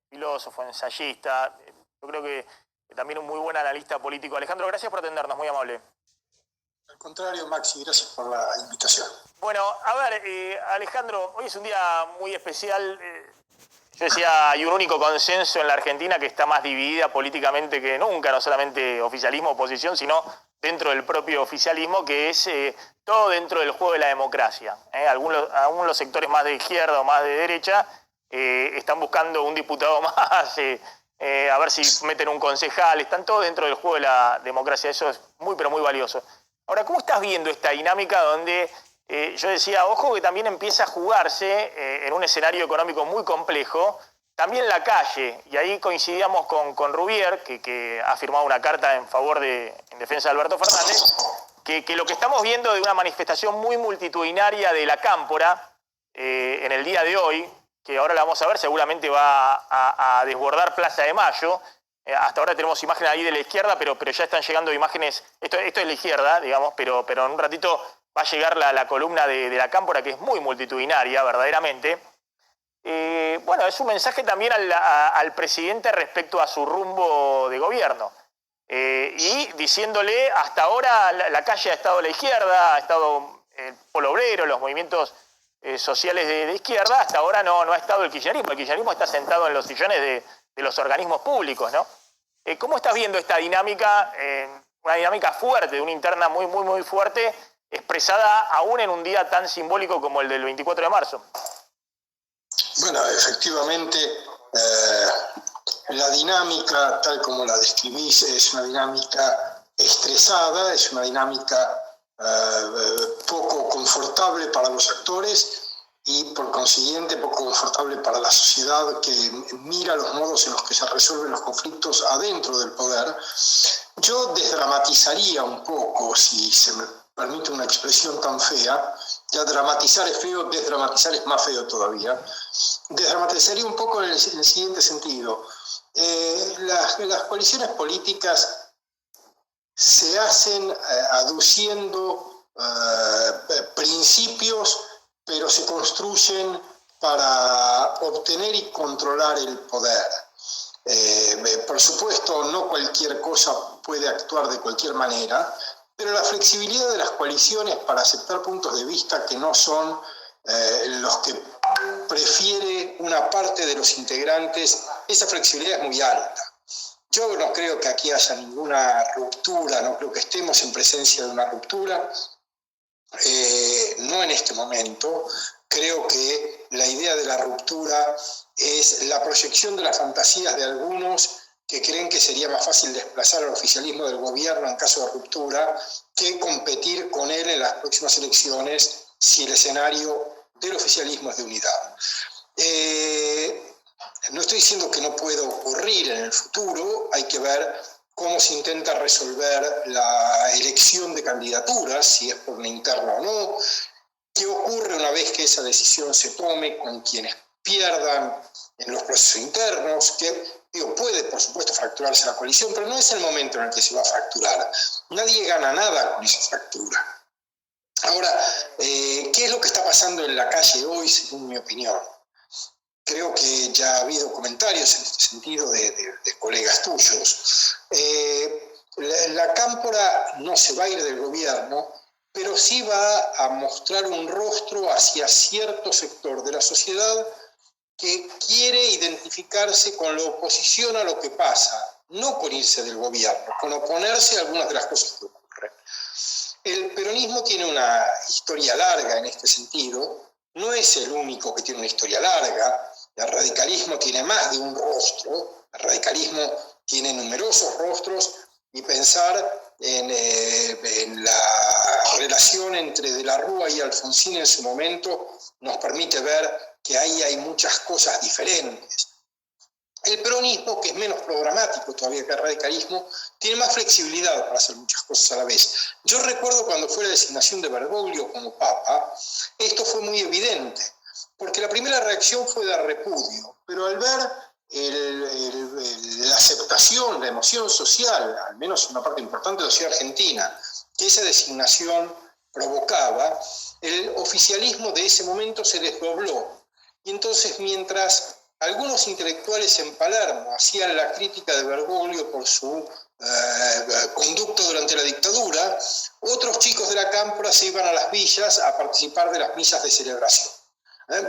filósofo, ensayista, yo creo que también un muy buen analista político. Alejandro, gracias por atendernos, muy amable. Al contrario, Maxi, gracias por la invitación. Bueno, a ver, Alejandro, hoy es un día muy especial. Yo decía, hay un único consenso en la Argentina que está más dividida políticamente que nunca, no solamente oficialismo, oposición, sino dentro del propio oficialismo, que es todo dentro del juego de la democracia. Algunos los sectores más de izquierda o más de derecha están buscando un diputado más, a ver si meten un concejal, están todos dentro del juego de la democracia. Eso es muy, pero muy valioso. Ahora, ¿cómo estás viendo esta dinámica donde yo decía, ojo que también empieza a jugarse en un escenario económico muy complejo, también la calle, y ahí coincidíamos con Rubier, que ha firmado una carta en favor en defensa de Alberto Fernández, que lo que estamos viendo de una manifestación muy multitudinaria de la Cámpora en el día de hoy, que ahora la vamos a ver, seguramente va a desbordar Plaza de Mayo. Hasta ahora tenemos imágenes ahí de la izquierda, pero ya están llegando imágenes, esto es la izquierda, digamos, pero en un ratito va a llegar la columna de la Cámpora, que es muy multitudinaria, verdaderamente. Bueno, es un mensaje también al presidente respecto a su rumbo de gobierno. Y diciéndole, hasta ahora la calle ha estado a la izquierda, ha estado el polo obrero, los movimientos sociales de izquierda, hasta ahora no ha estado el kirchnerismo. El kirchnerismo está sentado en los sillones de los organismos públicos, ¿no? ¿Cómo estás viendo esta dinámica, una dinámica fuerte, una interna muy, muy, muy fuerte, expresada aún en un día tan simbólico como el del 24 de marzo? Bueno, efectivamente, la dinámica, tal como la describís, es una dinámica estresada, es una dinámica poco confortable para los actores y por consiguiente poco confortable para la sociedad que mira los modos en los que se resuelven los conflictos adentro del poder. Yo desdramatizaría un poco, si se me permite una expresión tan fea, ya dramatizar es feo, desdramatizar es más feo todavía. Desdramatizaría un poco en el siguiente sentido. Las coaliciones políticas se hacen aduciendo principios, pero se construyen para obtener y controlar el poder. Por supuesto, no cualquier cosa puede actuar de cualquier manera, pero la flexibilidad de las coaliciones para aceptar puntos de vista que no son los que prefiere una parte de los integrantes, esa flexibilidad es muy alta. Yo no creo que aquí haya ninguna ruptura, no creo que estemos en presencia de una ruptura, no en este momento. Creo que la idea de la ruptura es la proyección de las fantasías de algunos que creen que sería más fácil desplazar al oficialismo del gobierno en caso de ruptura que competir con él en las próximas elecciones si el escenario del oficialismo es de unidad. No estoy diciendo que no pueda ocurrir en el futuro, hay que ver cómo se intenta resolver la elección de candidaturas, si es por una interna o no, qué ocurre una vez que esa decisión se tome con quienes pierdan en los procesos internos, que puede por supuesto fracturarse la coalición, pero no es el momento en el que se va a fracturar. Nadie gana nada con esa fractura. Ahora, ¿qué es lo que está pasando en la calle hoy, según mi opinión? Creo que ya ha habido comentarios en este sentido de colegas tuyos. La Cámpora no se va a ir del gobierno, pero sí va a mostrar un rostro hacia cierto sector de la sociedad que quiere identificarse con la oposición a lo que pasa, no con irse del gobierno, con oponerse a algunas de las cosas que ocurren. El peronismo tiene una historia larga en este sentido, no es el único que tiene una historia larga. El radicalismo tiene más de un rostro, el radicalismo tiene numerosos rostros, y pensar en la relación entre De la Rúa y Alfonsín en su momento nos permite ver que ahí hay muchas cosas diferentes. El peronismo, que es menos programático todavía que el radicalismo, tiene más flexibilidad para hacer muchas cosas a la vez. Yo recuerdo cuando fue la designación de Bergoglio como papa, esto fue muy evidente, porque la primera reacción fue de repudio, pero al ver la aceptación, la emoción social, al menos una parte importante de la sociedad argentina, que esa designación provocaba, el oficialismo de ese momento se desdobló. Y entonces, mientras Algunos intelectuales en Palermo hacían la crítica de Bergoglio por su conducto durante la dictadura. Otros chicos de la Cámpora se iban a las villas a participar de las misas de celebración.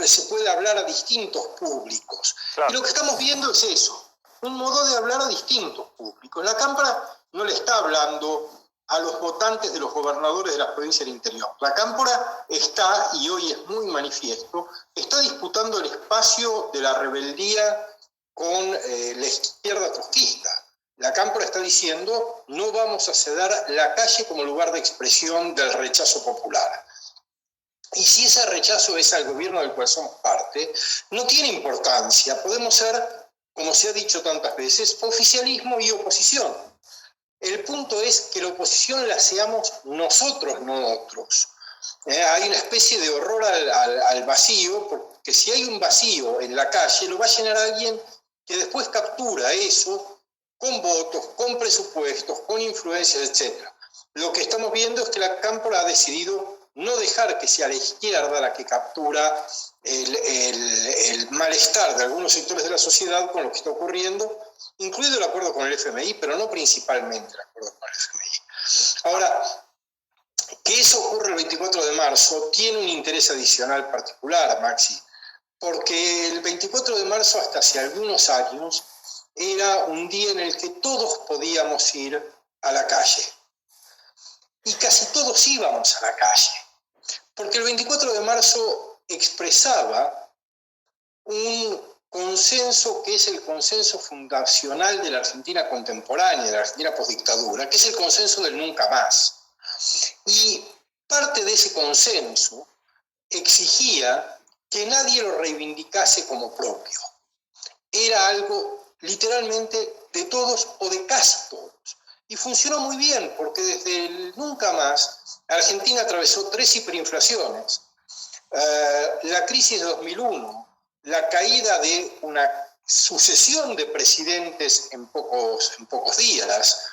Se puede hablar a distintos públicos. Claro. Y lo que estamos viendo es eso, un modo de hablar a distintos públicos. La Cámpora no le está hablando a los votantes de los gobernadores de las provincias del interior. La Cámpora está, y hoy es muy manifiesto, está disputando el espacio de la rebeldía con la izquierda trotskista. La Cámpora está diciendo, no vamos a ceder la calle como lugar de expresión del rechazo popular. Y si ese rechazo es al gobierno del cual somos parte, no tiene importancia. Podemos ser, como se ha dicho tantas veces, oficialismo y oposición. El punto es que la oposición la seamos nosotros, no otros. Hay una especie de horror al vacío, porque si hay un vacío en la calle, lo va a llenar alguien que después captura eso con votos, con presupuestos, con influencias, etc. Lo que estamos viendo es que la Cámpora ha decidido no dejar que sea la izquierda la que captura el malestar de algunos sectores de la sociedad con lo que está ocurriendo, incluido el acuerdo con el FMI, pero no principalmente el acuerdo con el FMI. Ahora, que eso ocurre el 24 de marzo tiene un interés adicional particular, Maxi, porque el 24 de marzo hasta hace algunos años era un día en el que todos podíamos ir a la calle. Y casi todos íbamos a la calle, porque el 24 de marzo expresaba un consenso que es el consenso fundacional de la Argentina contemporánea, de la Argentina postdictadura, que es el consenso del nunca más. Y parte de ese consenso exigía que nadie lo reivindicase como propio. Era algo literalmente de todos o de casi todos. Y funcionó muy bien, porque desde el nunca más, Argentina atravesó 3 hiperinflaciones. La crisis de 2001, la caída de una sucesión de presidentes en pocos días,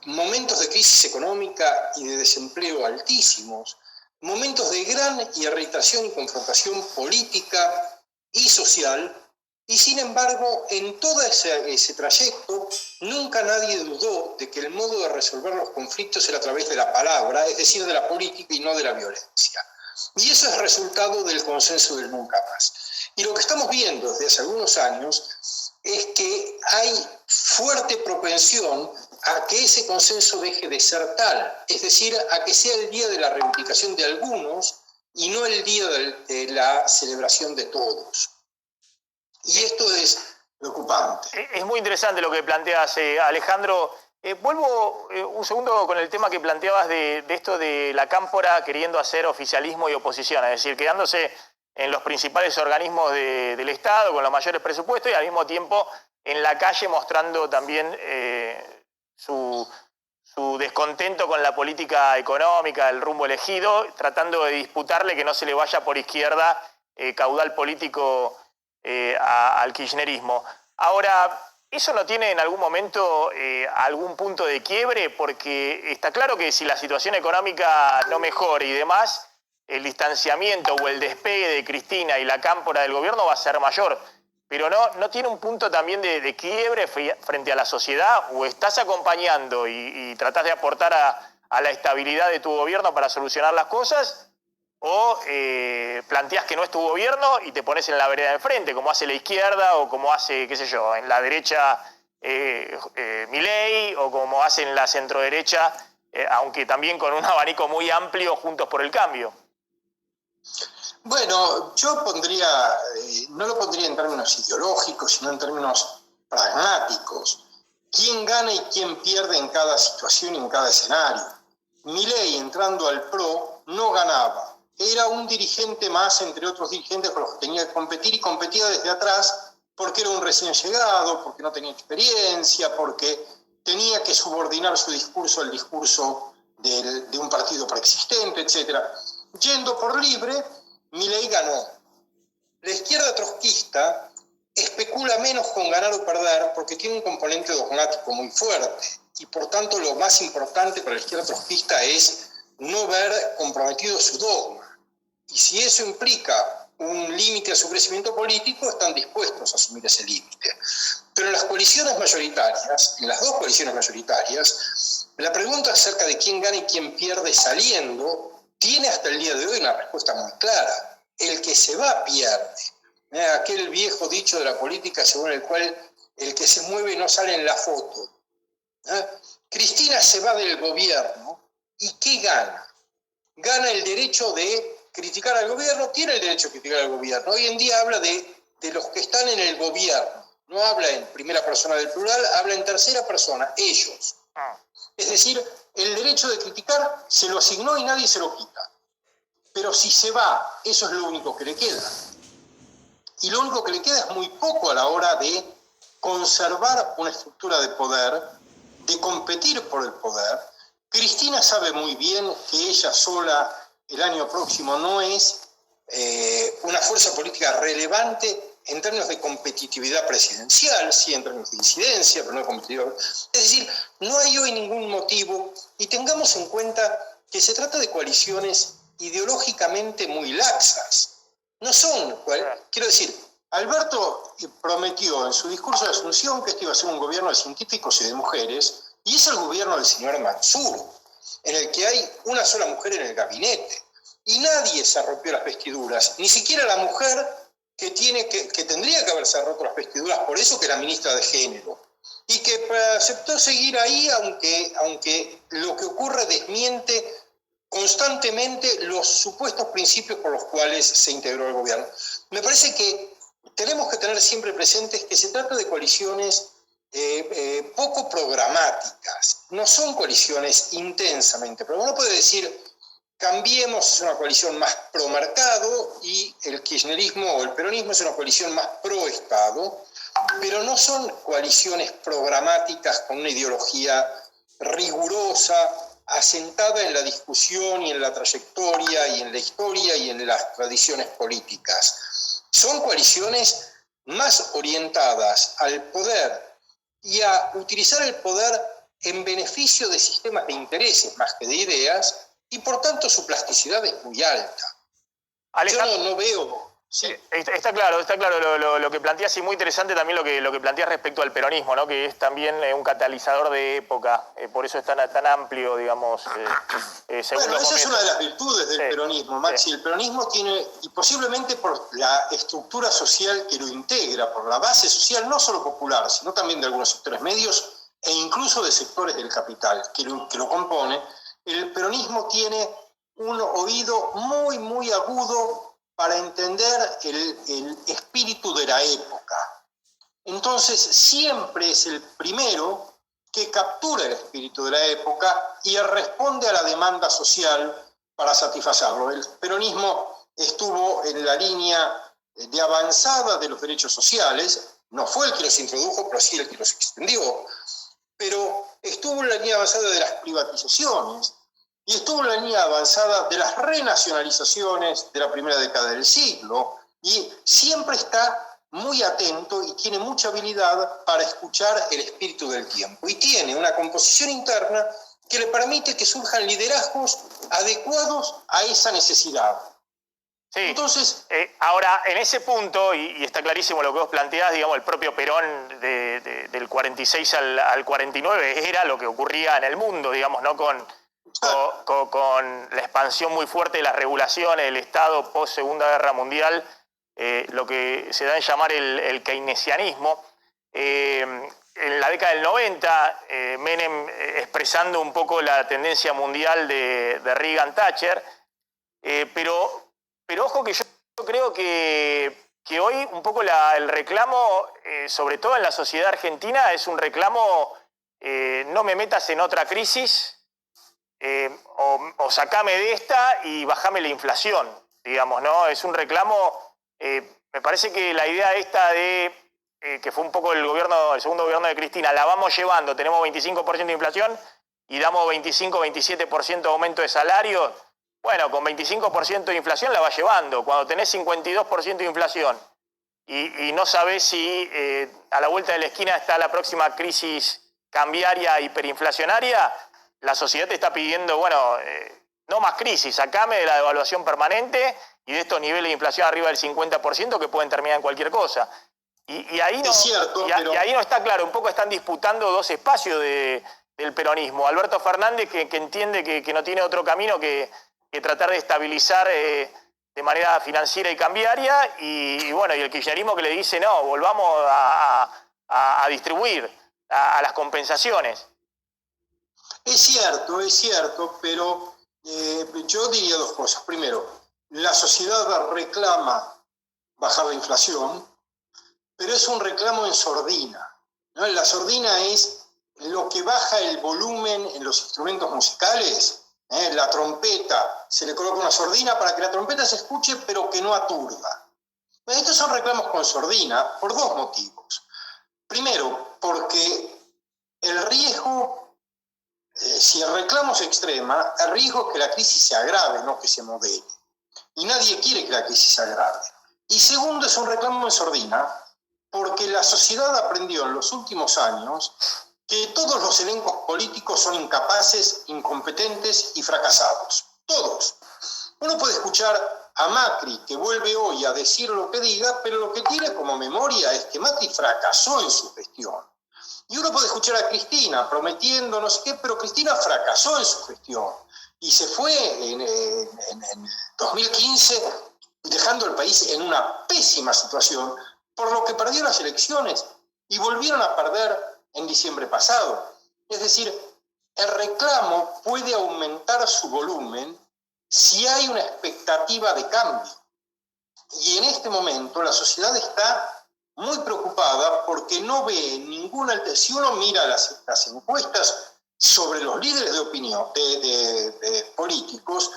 momentos de crisis económica y de desempleo altísimos, momentos de gran irritación y confrontación política y social, y sin embargo, en todo ese trayecto, nunca nadie dudó de que el modo de resolver los conflictos era a través de la palabra, es decir, de la política y no de la violencia. Y eso es resultado del consenso del nunca más. Y lo que estamos viendo desde hace algunos años es que hay fuerte propensión a que ese consenso deje de ser tal, es decir, a que sea el día de la reivindicación de algunos y no el día de la celebración de todos. Y esto es preocupante. Es muy interesante lo que planteas, Alejandro. Vuelvo un segundo con el tema que planteabas de esto de la Cámpora queriendo hacer oficialismo y oposición, es decir, quedándose en los principales organismos del Estado con los mayores presupuestos y al mismo tiempo en la calle mostrando también su descontento con la política económica, el rumbo elegido, tratando de disputarle que no se le vaya por izquierda caudal político al kirchnerismo. Ahora, ¿eso no tiene en algún momento algún punto de quiebre? Porque está claro que si la situación económica no mejora y demás, el distanciamiento o el despegue de Cristina y la Cámpora del gobierno va a ser mayor. Pero ¿no tiene un punto también de quiebre frente a la sociedad? ¿O estás acompañando y tratás de aportar a la estabilidad de tu gobierno para solucionar las cosas? ¿O planteás que no es tu gobierno y te pones en la vereda de frente, como hace la izquierda o como hace, qué sé yo, en la derecha Milei o como hace en la centroderecha, aunque también con un abanico muy amplio, Juntos por el Cambio? Bueno, yo no lo pondría en términos ideológicos, sino en términos pragmáticos. ¿Quién gana y quién pierde en cada situación y en cada escenario? Milei, entrando al PRO, no ganaba. Era un dirigente más entre otros dirigentes con los que tenía que competir y competía desde atrás porque era un recién llegado, porque no tenía experiencia, porque tenía que subordinar su discurso al discurso de un partido preexistente, etc. Yendo por libre, Milei ganó. La izquierda trotskista especula menos con ganar o perder porque tiene un componente dogmático muy fuerte y por tanto lo más importante para la izquierda trotskista es no ver comprometido su dogma. Y si eso implica un límite a su crecimiento político, están dispuestos a asumir ese límite. Pero en las coaliciones mayoritarias, en las dos coaliciones mayoritarias, la pregunta acerca de quién gana y quién pierde saliendo tiene hasta el día de hoy una respuesta muy clara. El que se va pierde. Aquel viejo dicho de la política según el cual el que se mueve no sale en la foto. Cristina se va del gobierno y ¿qué gana? Gana el derecho de criticar al gobierno, tiene el derecho a criticar al gobierno. Hoy en día habla de los que están en el gobierno, no habla en primera persona del plural, habla en tercera persona, ellos. Es decir, el derecho de criticar se lo asignó y nadie se lo quita. Pero si se va, eso es lo único que le queda. Y lo único que le queda es muy poco a la hora de conservar una estructura de poder, de competir por el poder. Cristina sabe muy bien que ella sola el año próximo no es una fuerza política relevante en términos de competitividad presidencial, sí en términos de incidencia, pero no de competitividad. Es decir, no hay hoy ningún motivo, y tengamos en cuenta que se trata de coaliciones ideológicamente muy laxas. No son, quiero decir, Alberto prometió en su discurso de Asunción que este iba a ser un gobierno de científicos y de mujeres, y es el gobierno del señor Mansur, en el que hay una sola mujer en el gabinete. Y nadie se rompió las vestiduras, ni siquiera la mujer que tendría que haberse roto las vestiduras, por eso que era ministra de Género. Y que aceptó seguir ahí, aunque lo que ocurre desmiente constantemente los supuestos principios por los cuales se integró el gobierno. Me parece que tenemos que tener siempre presentes que se trata de coaliciones poco programáticas. No son coaliciones intensamente, pero uno puede decir, Cambiemos es una coalición más pro-mercado y el kirchnerismo o el peronismo es una coalición más pro-Estado, pero no son coaliciones programáticas con una ideología rigurosa, asentada en la discusión y en la trayectoria y en la historia y en las tradiciones políticas. Son coaliciones más orientadas al poder y a utilizar el poder en beneficio de sistemas de intereses más que de ideas, y por tanto su plasticidad es muy alta. Alejandro, yo no veo... Sí. Está claro lo que planteas, y muy interesante también lo que planteas respecto al peronismo, ¿no? Que es también un catalizador de época, por eso es tan amplio, digamos. Bueno, esa es una de las virtudes del peronismo, Maxi. Sí. El peronismo tiene, y posiblemente por la estructura social que lo integra, por la base social, no solo popular, sino también de algunos sectores medios e incluso de sectores del capital que lo compone, el peronismo tiene un oído muy, muy agudo para entender el espíritu de la época. Entonces, siempre es el primero que captura el espíritu de la época y responde a la demanda social para satisfacerlo. El peronismo estuvo en la línea de avanzada de los derechos sociales, no fue el que los introdujo, pero sí el que los extendió, pero estuvo en la línea avanzada de las privatizaciones, y estuvo en la línea avanzada de las renacionalizaciones de la primera década del siglo, y siempre está muy atento y tiene mucha habilidad para escuchar el espíritu del tiempo. Y tiene una composición interna que le permite que surjan liderazgos adecuados a esa necesidad. Sí. Entonces, ahora, en ese punto, y está clarísimo lo que vos planteás, digamos, el propio Perón del 46 al 49 era lo que ocurría en el mundo, digamos, ¿no? Con la expansión muy fuerte de las regulaciones del Estado post-Segunda Guerra Mundial, lo que se da en llamar el keynesianismo. En la década del 90, Menem expresando un poco la tendencia mundial de Reagan-Thatcher, pero ojo que yo creo que hoy un poco el reclamo, sobre todo en la sociedad argentina, es un reclamo, no me metas en otra crisis, o sacame de esta y bajame la inflación, digamos, ¿no? Es un reclamo, me parece que la idea esta de, que fue un poco el segundo gobierno de Cristina, la vamos llevando, tenemos 25% de inflación y damos 25-27% de aumento de salario. Bueno, con 25% de inflación la va llevando. Cuando tenés 52% de inflación y no sabés si a la vuelta de la esquina está la próxima crisis cambiaria hiperinflacionaria, la sociedad te está pidiendo, bueno, no más crisis, sacame de la devaluación permanente y de estos niveles de inflación arriba del 50% que pueden terminar en cualquier cosa. Y ahí no, es cierto, y ahí no está claro, un poco están disputando dos espacios del peronismo. Alberto Fernández, que entiende que no tiene otro camino que tratar de estabilizar de manera financiera y cambiaria, y bueno, y el kirchnerismo que le dice, no, volvamos a distribuir a las compensaciones. Es cierto, pero yo diría dos cosas. Primero, la sociedad reclama bajar la inflación, pero es un reclamo en sordina, ¿no? La sordina es lo que baja el volumen en los instrumentos musicales. La trompeta, se le coloca una sordina para que la trompeta se escuche, pero que no aturda. Estos son reclamos con sordina por dos motivos. Primero, porque el riesgo, si el reclamo se extrema, el riesgo es que la crisis se agrave, no que se modere. Y nadie quiere que la crisis se agrave. Y segundo, es un reclamo en sordina, porque la sociedad aprendió en los últimos años que todos los elencos políticos son incapaces, incompetentes y fracasados. Todos. Uno puede escuchar a Macri, que vuelve hoy a decir lo que diga, pero lo que tiene como memoria es que Macri fracasó en su gestión. Y uno puede escuchar a Cristina prometiendo no sé qué, pero Cristina fracasó en su gestión. Y se fue en 2015 dejando el país en una pésima situación, por lo que perdió las elecciones y volvieron a perder en diciembre pasado. Es decir, el reclamo puede aumentar su volumen si hay una expectativa de cambio. Y en este momento la sociedad está muy preocupada porque no ve ninguna... Si uno mira las encuestas sobre los líderes de opinión, de políticos,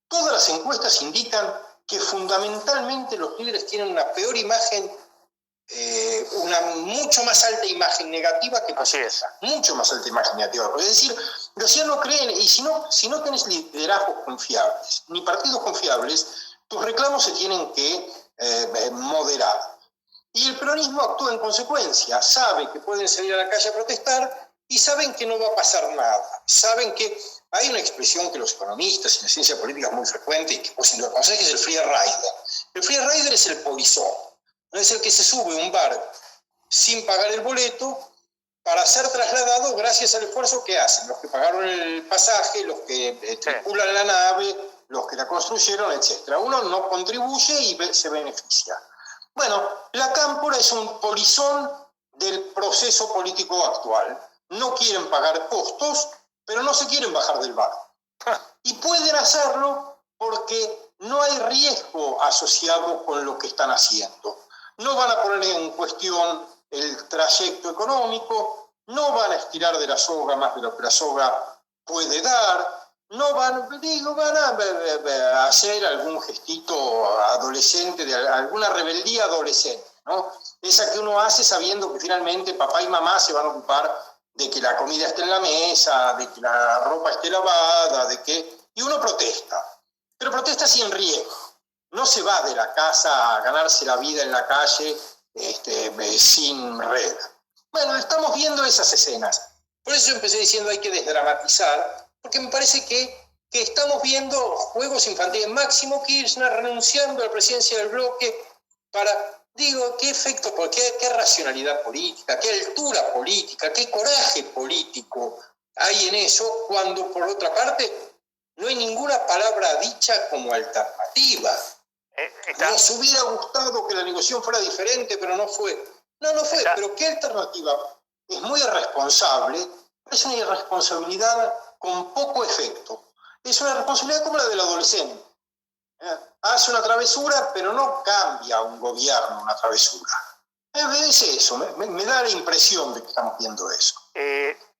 todas las encuestas indican que fundamentalmente los líderes tienen una peor imagen, una mucho más alta imagen negativa que positiva. Mucho más alta imagen negativa. Es decir, los ciudadanos no creen, y si no tenés liderazgos confiables, ni partidos confiables, tus reclamos se tienen que moderar. Y el peronismo actúa en consecuencia, sabe que pueden salir a la calle a protestar y saben que no va a pasar nada. Saben que hay una expresión que los economistas y la ciencia política es muy frecuente y que pues, si lo conocen, es el free rider. El free rider es el polizón, no es el que se sube a un barco sin pagar el boleto para ser trasladado gracias al esfuerzo que hacen los que pagaron el pasaje, los que tripulan la nave, los que la construyeron, etc. Uno no contribuye y se beneficia. Bueno, la cámpora es un polizón del proceso político actual. No quieren pagar costos, pero no se quieren bajar del barco. Y pueden hacerlo porque no hay riesgo asociado con lo que están haciendo. No van a poner en cuestión el trayecto económico, no van a estirar de la soga más de lo que la soga puede dar, no van a hacer algún gestito adolescente, de alguna rebeldía adolescente, ¿no? Esa que uno hace sabiendo que finalmente papá y mamá se van a ocupar de que la comida esté en la mesa, de que la ropa esté lavada, y uno protesta, pero protesta sin riesgo. No se va de la casa a ganarse la vida en la calle sin red. Bueno, estamos viendo esas escenas. Por eso empecé diciendo hay que desdramatizar, porque me parece que estamos viendo juegos infantiles. Máximo Kirchner renunciando a la presidencia del bloque para, qué efecto, qué racionalidad política, qué altura política, qué coraje político hay en eso, cuando por otra parte no hay ninguna palabra dicha como alternativa. Nos hubiera gustado que la negociación fuera diferente, pero no fue. No fue, pero ¿qué alternativa? Es muy irresponsable, es una irresponsabilidad con poco efecto. Es una responsabilidad como la del adolescente. Hace una travesura, pero no cambia un gobierno una travesura. Es eso, me da la impresión de que estamos viendo eso.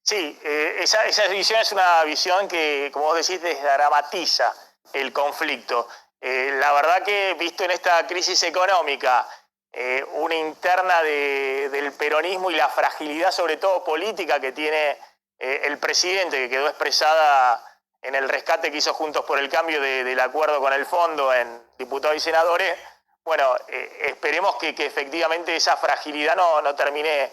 Sí, esa visión es una visión que, como vos decís, desdramatiza el conflicto. La verdad que, visto en esta crisis económica, una interna del peronismo y la fragilidad, sobre todo política, que tiene el presidente, que quedó expresada en el rescate que hizo Juntos por el Cambio del acuerdo con el fondo en diputados y senadores, bueno, esperemos que efectivamente esa fragilidad no termine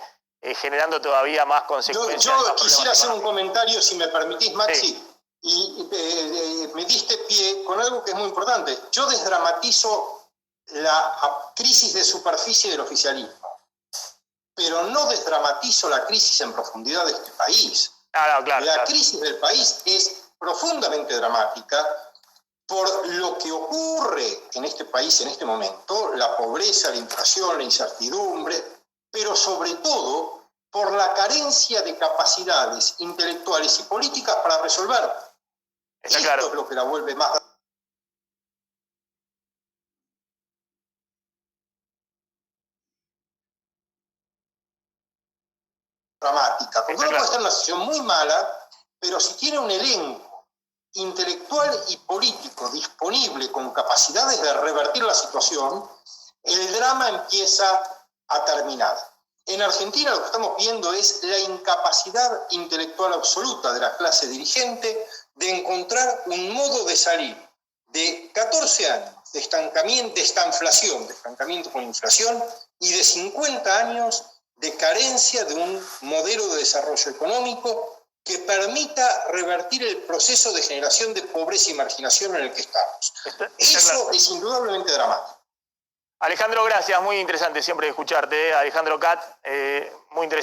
generando todavía más consecuencias. Yo quisiera hacer un comentario, si me permitís, Maxi. Sí. Y me diste pie con algo que es muy importante. Yo desdramatizo la crisis de superficie del oficialismo, pero no desdramatizo la crisis en profundidad de este país. La crisis del país es profundamente dramática por lo que ocurre en este país en este momento, la pobreza, la inflación, la incertidumbre, pero sobre todo por la carencia de capacidades intelectuales y políticas para resolver. Esto es lo que la vuelve más dramática. Porque uno puede estar en una situación muy mala, pero si tiene un elenco intelectual y político disponible con capacidades de revertir la situación, el drama empieza a terminar. En Argentina lo que estamos viendo es la incapacidad intelectual absoluta de la clase dirigente de encontrar un modo de salir de 14 años de estancamiento, de estancamiento con inflación, y de 50 años de carencia de un modelo de desarrollo económico que permita revertir el proceso de generación de pobreza y marginación en el que estamos. Eso es indudablemente dramático. Alejandro, gracias, muy interesante siempre escucharte. Alejandro Cat, muy interesante.